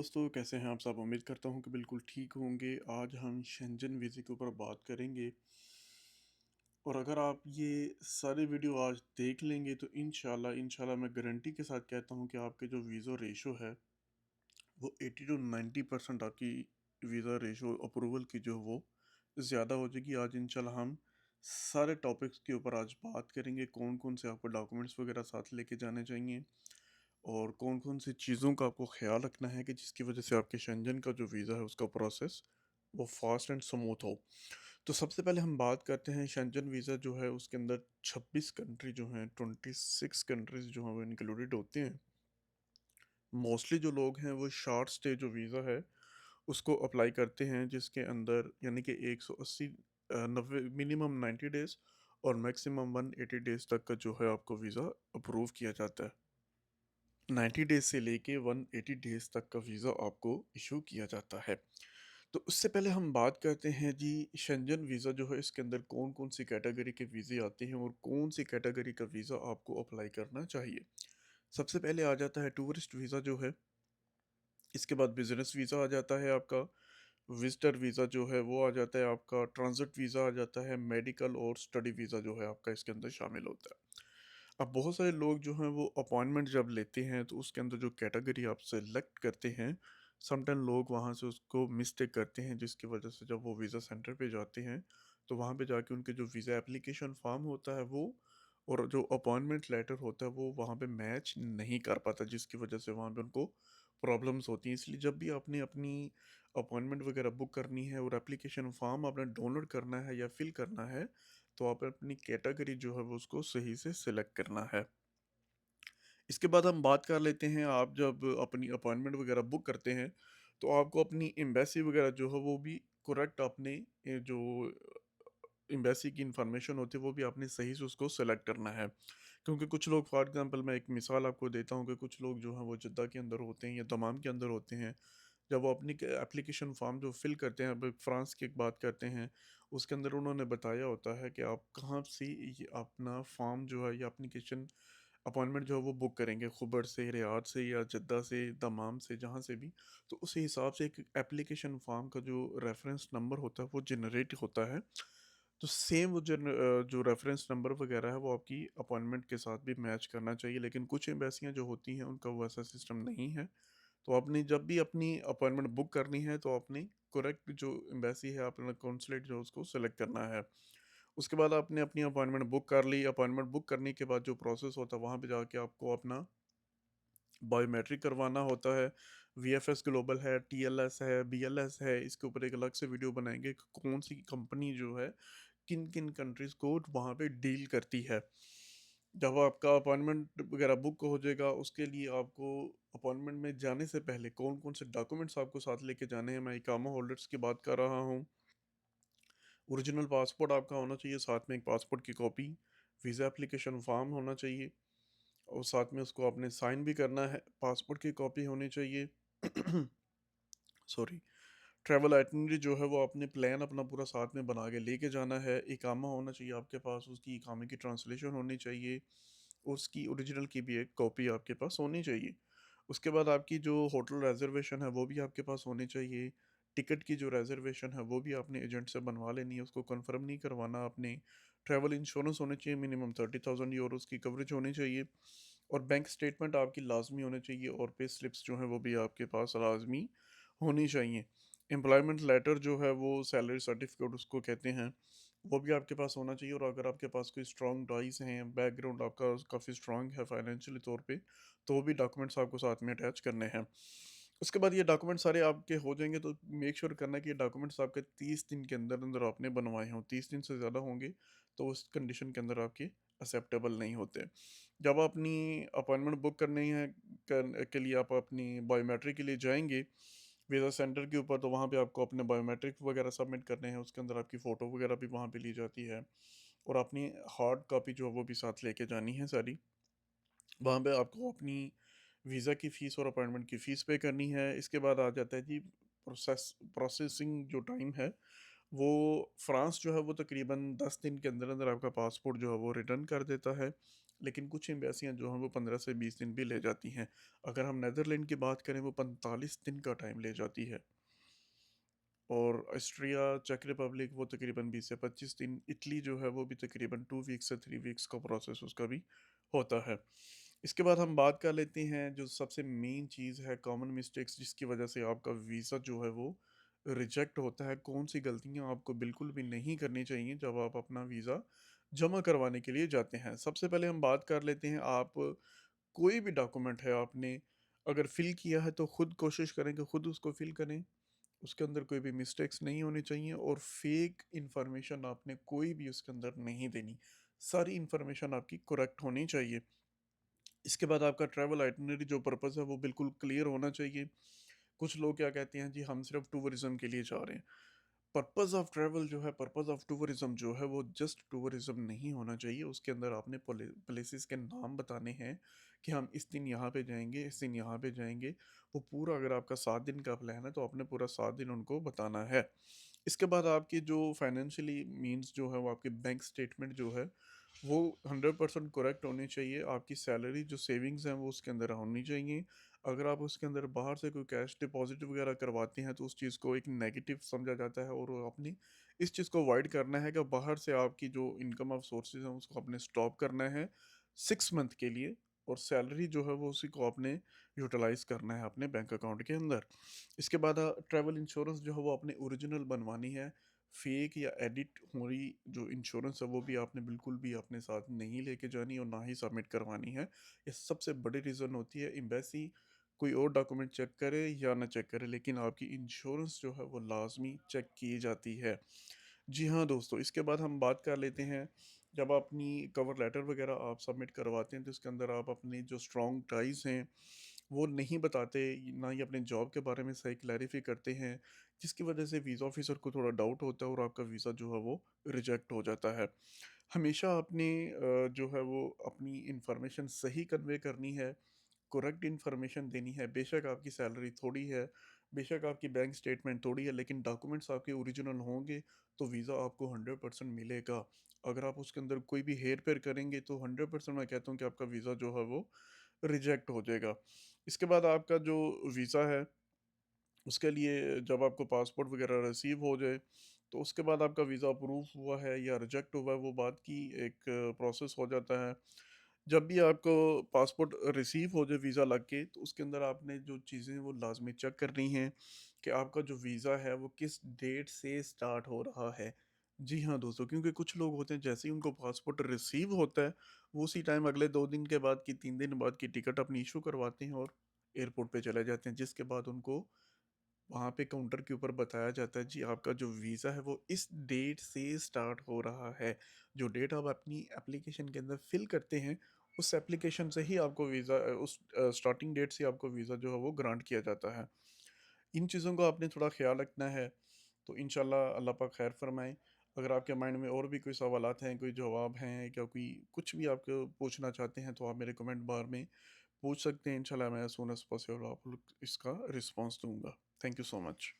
दोस्तों कैसे हैं आप सब। उम्मीद करता हूं कि बिल्कुल ठीक होंगे। आज हम शेंजन वीज़े के ऊपर बात करेंगे और अगर आप ये सारे वीडियो आज देख लेंगे तो इंशाल्लाह इंशाल्लाह मैं गारंटी के साथ कहता हूं कि आपके जो वीज़ा रेशो है वो 80 टू 90% आपकी वीज़ा रेशो अप्रूवल की जो वो ज़्यादा हो जाएगी। आज इंशाल्लाह हम सारे टॉपिक्स के ऊपर आज बात करेंगे, कौन कौन से आपको डॉक्यूमेंट्स वगैरह साथ लेके जाने चाहिए और कौन-कौन सी चीज़ों का आपको ख़्याल रखना है कि जिसकी वजह से आपके शेंजन का जो वीज़ा है उसका प्रोसेस वो फ़ास्ट एंड स्मूथ हो। तो सबसे पहले हम बात करते हैं शेंजन वीज़ा जो है उसके अंदर 26 कंट्री जो हैं 26 कंट्रीज़ जो हैं वो इंक्लूडेड होते हैं। मोस्टली जो लोग हैं वो शॉर्ट स्टे जो वीज़ा है उसको अप्लाई करते हैं जिसके अंदर यानी कि 180 90 मिनिमम 90 डेज़ और मैक्सिमम 180 डेज़ तक का जो है आपको वीज़ा अप्रूव किया जाता है। 90 डेज़ से लेके 180 डेज़ तक का वीज़ा आपको इशू किया जाता है। तो उससे पहले हम बात करते हैं जी शेंजन वीज़ा जो है इसके अंदर कौन-कौन सी कैटेगरी के वीज़े आते हैं और कौन सी कैटेगरी का वीज़ा आपको अप्लाई करना चाहिए। सबसे पहले आ जाता है टूरिस्ट वीज़ा जो है, इसके बाद बिज़नेस वीज़ा आ जाता है आपका, विज़िटर वीज़ा जो है वो आ जाता है आपका, ट्रांज़िट वीज़ा आ जाता है, मेडिकल और स्टडी वीज़ा जो है आपका इसके अंदर शामिल होता है। अब बहुत सारे लोग जो हैं वो अपॉइंटमेंट जब लेते हैं तो उसके अंदर जो कैटेगरी आप सेलेक्ट करते हैं, समटाइम लोग वहाँ से उसको मिस्टेक करते हैं जिसकी वजह से जब वो वीज़ा सेंटर पे जाते हैं तो वहाँ पे जाके उनके जो वीज़ा एप्लीकेशन फॉर्म होता है वो और जो अपॉइंटमेंट लेटर होता है वो वहाँ पे मैच नहीं कर पाता, जिसकी वजह से वहाँ पे उनको प्रॉब्लम्स होती हैं। इसलिए जब भी आपने अपनी अपॉइंटमेंट वगैरह बुक करनी है और एप्लीकेशन फॉर्म आपने डाउनलोड करना है या फिल करना है तो आप अपनी कैटेगरी जो है वो उसको सही से सिलेक्ट करना है। इसके बाद हम बात कर लेते हैं, आप जब अपनी अपॉइंटमेंट वगैरह बुक करते हैं तो आपको अपनी एम्बेसी वगैरह जो है वो भी करेक्ट आपने जो एम्बेसी की इंफॉर्मेशन होती है वो भी आपने सही से उसको सेलेक्ट करना है। क्योंकि कुछ लोग फॉर एग्जांपल मैं एक मिसाल आपको देता हूँ कि कुछ लोग जो हैं वो जद्दा के अंदर होते हैं या दमाम के अंदर होते हैं। जब वो अपनी एप्लीकेशन फॉर्म जो फिल करते हैं, अब फ्रांस की एक बात करते हैं, उसके अंदर उन्होंने बताया होता है कि आप कहाँ से ये अपना फॉर्म जो है या एप्लीकेशन अपॉइंटमेंट जो है वो बुक करेंगे, खुबर से, रियाद से या जद्दा से, दमाम से, जहाँ से भी। तो उस हिसाब से एक एप्लीकेशन फॉर्म का जो रेफरेंस नंबर होता है वो जनरेट होता है। तो सेम वो जो रेफरेंस नंबर वगैरह है वो आपकी अपॉइंटमेंट के साथ भी मैच करना चाहिए, लेकिन कुछ एम्बेसियाँ जो होती हैं उनका वो ऐसा सिस्टम नहीं है। तो आपने जब भी अपनी अपॉइंटमेंट बुक करनी है तो आपने करेक्ट जो एम्बेसी है अपना कॉन्सुलेट जो उसको सेलेक्ट करना है। उसके बाद आपने अपनी अपॉइंटमेंट बुक कर ली। अपॉइंटमेंट बुक करने के बाद जो प्रोसेस होता है वहाँ पे जाके आपको अपना बायोमेट्रिक करवाना होता है। वीएफएस ग्लोबल है, टीएलएस है, बीएलएस है, इसके ऊपर एक अलग से वीडियो बनाएँगे कि कौन सी कंपनी जो है किन-किन कंट्रीज़ को वहाँ पे डील करती है। जब आपका अपॉइंटमेंट वगैरह बुक हो जाएगा उसके लिए आपको अपॉइंटमेंट में जाने से पहले कौन-कौन से डॉक्यूमेंट्स आपको साथ लेके जाने हैं, मैं इकामा होल्डर्स की बात कर रहा हूँ। ओरिजिनल पासपोर्ट आपका होना चाहिए, साथ में एक पासपोर्ट की कॉपी, वीज़ा एप्लीकेशन फॉर्म होना चाहिए और साथ में उसको आपने साइन भी करना है, पासपोर्ट की कॉपी होनी चाहिए। सॉरी। ट्रैवल आइटनरी जो है वो आपने प्लान अपना पूरा साथ में बना के लेके जाना है। इकामा होना चाहिए आपके पास, उसकी इकामे की ट्रांसलेशन होनी चाहिए, उसकी ओरिजिनल की भी एक कॉपी आपके पास होनी चाहिए। उसके बाद आपकी जो होटल रिजर्वेशन है वो भी आपके पास होनी चाहिए। टिकट की जो रिजर्वेशन है वो भी आपने एजेंट से बनवा लेनी है, उसको कंफर्म नहीं करवाना आपने। ट्रैवल इंश्योरेंस होनी चाहिए, मिनिमम 30,000 यूरोज़ की कवरेज होनी चाहिए और बैंक स्टेटमेंट आपकी लाज़मी होनी चाहिए और पे स्लिप्स जो हैं वो भी आपके पास लाज़मी होनी चाहिए। एम्प्लॉयमेंट लेटर जो है वो सैलरी सर्टिफिकेट उसको कहते हैं, वो भी आपके पास होना चाहिए और अगर आपके पास कोई स्ट्रॉन्ग टाइज़ हैं, बैकग्राउंड आपका काफ़ी स्ट्रॉन्ग है फाइनेंशियली तौर पे, तो वो भी डॉक्यूमेंट्स आपको साथ में अटैच करने हैं। उसके बाद ये डॉक्यूमेंट सारे आपके हो जाएँगे तो मेक श्योर करना कि ये डॉक्यूमेंट्स आपके 30 दिन के अंदर-अंदर आपने बनवाए हों। 30 दिन से ज़्यादा होंगे तो उस कंडीशन के अंदर आपके एक्सेप्टेबल नहीं होते। जब आप अपनी अपॉइंटमेंट बुक करनी है के लिए आप अपनी बायोमेट्रिक के लिए जाएँगे, वीज़ा सेंटर के ऊपर, तो वहाँ पे आपको अपने बायोमेट्रिक वगैरह सबमिट करने हैं, उसके अंदर आपकी फ़ोटो वगैरह भी वहाँ पे ली जाती है और अपनी हार्ड कॉपी जो है वो भी साथ लेके जानी है सारी। वहाँ पे आपको अपनी वीज़ा की फ़ीस और अपॉइंटमेंट की फ़ीस पे करनी है। इसके बाद आ जाता है जी प्रोसेसिंग जो टाइम है, वो फ्रांस जो है वो तकरीबन 10 दिन के अंदर-अंदर आपका पासपोर्ट जो है वो रिटर्न कर देता है। लेकिन कुछ एम्बेसियाँ जो हैं वो 15 से 20 दिन भी ले जाती हैं। अगर हम नीदरलैंड की बात करें वो 45 दिन का टाइम ले जाती है। और ऑस्ट्रिया, चेक रिपब्लिक वो तकरीबन 20 से 25 दिन, इटली जो है वो भी तकरीबन 2 वीक्स से 3 वीक्स का प्रोसेस उसका भी होता है। इसके बाद हम बात कर लेते हैं जो सबसे मेन चीज़ है, कॉमन मिस्टेक्स जिसकी वजह से आपका वीज़ा जो है वो रिजेक्ट होता है। कौन सी गलतियां आपको बिल्कुल भी नहीं करनी चाहिए जब आप अपना वीज़ा जमा करवाने के लिए जाते हैं। सबसे पहले हम बात कर लेते हैं, आप कोई भी डॉक्यूमेंट है आपने अगर फिल किया है तो खुद कोशिश करें कि खुद उसको फिल करें, उसके अंदर कोई भी मिस्टेक्स नहीं होनी चाहिए और फेक इंफॉर्मेशन आपने कोई भी उसके अंदर नहीं देनी। सारी इंफॉर्मेशन आपकी करेक्ट होनी चाहिए। इसके बाद आपका ट्रैवल आइटनरी जो पर्पस है वो बिल्कुल क्लियर होना चाहिए। कुछ लोग क्या कहते हैं जी हम सिर्फ टूरिज्म के लिए जा रहे हैं। पर्पस ऑफ ट्रैवल जो है, पर्पस ऑफ टूरिज्म जो है वो जस्ट टूरिज्म नहीं होना चाहिए। उसके अंदर आपने प्लेसेस के नाम बताने हैं कि हम इस दिन यहाँ पे जाएंगे, इस दिन यहाँ पे जाएंगे। वो पूरा, अगर आपका 7 दिन का प्लान है तो आपने पूरा 7 दिन उनको बताना है। इसके बाद आपकी जो फाइनेंशियली मीन्स जो है वो आपकी बैंक स्टेटमेंट जो है वो 100% करेक्ट होनी चाहिए। आपकी सैलरी जो सेविंग्स हैं वो उसके अंदर होनी चाहिए। अगर आप उसके अंदर बाहर से कोई कैश डिपॉजिट वगैरह करवाते हैं तो उस चीज़ को एक नेगेटिव समझा जाता है और आपने इस चीज़ को अवॉइड करना है कि बाहर से आपकी जो इनकम ऑफ सोर्सेज हैं उसको आपने स्टॉप करना है 6 मंथ के लिए। और सैलरी जो है वो उसी को आपने यूटिलाइज करना है अपने बैंक अकाउंट के अंदर। इसके बाद ट्रैवल इंश्योरेंस जो है वो आपने ओरिजिनल बनवानी है। फेक या एडिट हो रही जो इंश्योरेंस है वो भी आपने बिल्कुल भी अपने साथ नहीं लेके जानी और ना ही सबमिट करवानी है। ये सबसे बड़ी रीज़न होती है, एम्बेसी कोई और डॉक्यूमेंट चेक करे या ना चेक करे लेकिन आपकी इंश्योरेंस जो है वो लाजमी चेक की जाती है। जी हाँ दोस्तों, इसके बाद हम बात कर लेते हैं, जब आप अपनी कवर लेटर वगैरह आप सबमिट करवाते हैं तो इसके अंदर आप अपनी जो स्ट्रॉन्ग टाइज हैं वो नहीं बताते, ना ही अपने जॉब के बारे में सही क्लैरिफाई करते हैं, जिसकी वजह से वीज़ा ऑफिसर को थोड़ा डाउट होता है और आपका वीज़ा जो है वो रिजेक्ट हो जाता है। हमेशा आपने जो है वो अपनी इंफॉर्मेशन सही कन्वे करनी है, करेक्ट इन्फॉर्मेशन देनी है। बेशक आपकी सैलरी थोड़ी है, बेशक आपकी बैंक स्टेटमेंट थोड़ी है, लेकिन डॉक्यूमेंट्स आपके ओरिजिनल होंगे तो वीज़ा आपको 100% मिलेगा। अगर आप उसके अंदर कोई भी हेर फेर करेंगे तो 100% मैं कहता हूँ कि आपका वीज़ा जो है वो रिजेक्ट हो जाएगा। इसके बाद आपका जो वीज़ा है उसके लिए जब आपको पासपोर्ट वगैरह रिसीव हो जाए तो उसके बाद आपका वीज़ा अप्रूव हुआ है या रिजेक्ट हुआ है वो बात की एक प्रोसेस हो जाता है। जब भी आपको पासपोर्ट रिसीव हो जाए वीज़ा लग के तो उसके अंदर आपने जो चीज़ें वो लाजमी चेक करनी हैं कि आपका जो वीज़ा है वो किस डेट से स्टार्ट हो रहा है। जी हाँ दोस्तों, क्योंकि कुछ लोग होते हैं जैसे ही उनको पासपोर्ट रिसीव होता है वो उसी टाइम अगले 2 दिन के बाद की 3 दिन बाद की टिकट अपनी इशू करवाते हैं और एयरपोर्ट पे चले जाते हैं, जिसके बाद उनको वहाँ पे काउंटर के ऊपर बताया जाता है जी आपका जो वीज़ा है वो इस डेट से स्टार्ट हो रहा है। जो डेट आप अपनी एप्लीकेशन के अंदर फिल करते हैं उस एप्लीकेशन से ही आपको वीज़ा उस स्टार्टिंग डेट से आपको वीज़ा जो है वो ग्रांट किया जाता है। इन चीज़ों का आपने थोड़ा ख्याल रखना है। तो इंशाल्लाह अल्लाह पाक खैर फरमाए। अगर आपके माइंड में और भी कोई सवालात हैं, कोई जवाब हैं या कोई कुछ भी आपको पूछना चाहते हैं तो आप मेरे कमेंट बार में पूछ सकते हैं। इंशाल्लाह मैं एज़ सून एज़ पॉसिबल आप लोग इसका रिस्पॉन्स दूँगा। Thank you so much.